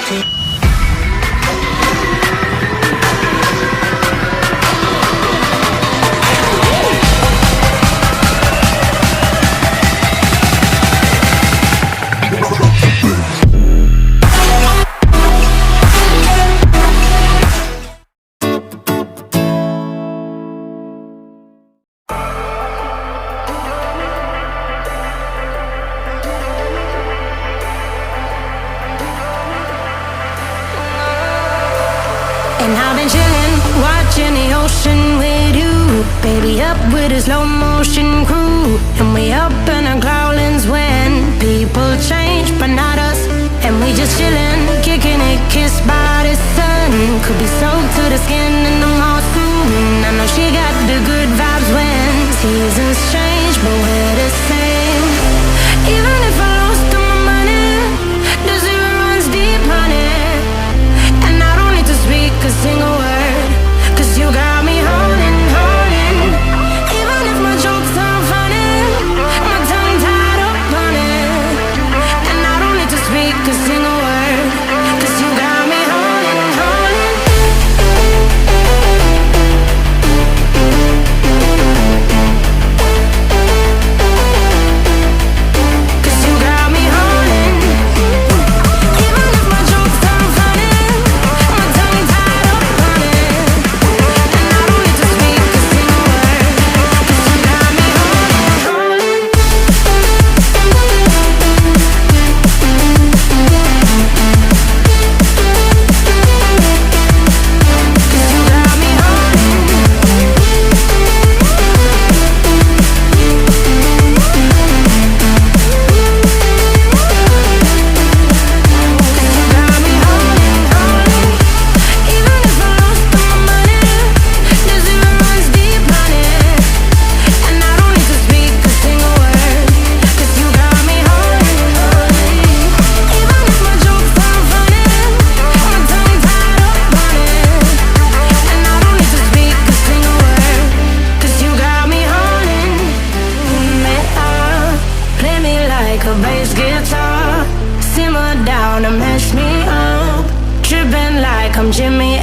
And I've been chillin', watching the ocean with you. Baby up with a slow motion crew. And we up in our growlings when people change, but not us. And we just chillin', kicking it, kissed by the sun. Could be soaked to the skin in the mall soon. I know she got the good vibes when seasons change, but we're the same. Even if I lost all my money, the zero runs deep, honey. And I don't need to speak a single word, 'cause you got me holding, holding. Even if my jokes aren't funny, my tongue tied up on it. And I don't need to speak a single word, 'cause you got me holding, holding. 'Cause you got me holding. Even if my jokes aren't funny, my tongue tied up on it. And I don't need to speak a single word, 'cause you got me holding, holding. 'Cause you got me holding. You got me holding, holding. Even if I lost all my money, the zero runs deep, honey. And I don't need to speak a single word, 'cause you got me holding, holding. Even if my jokes aren't funny, my tongue tied up on it. And I don't need to speak a single word, 'cause you got me holding me up. Play me like a bass guitar, simmer down and mess me up. Tripping like I'm Jimmy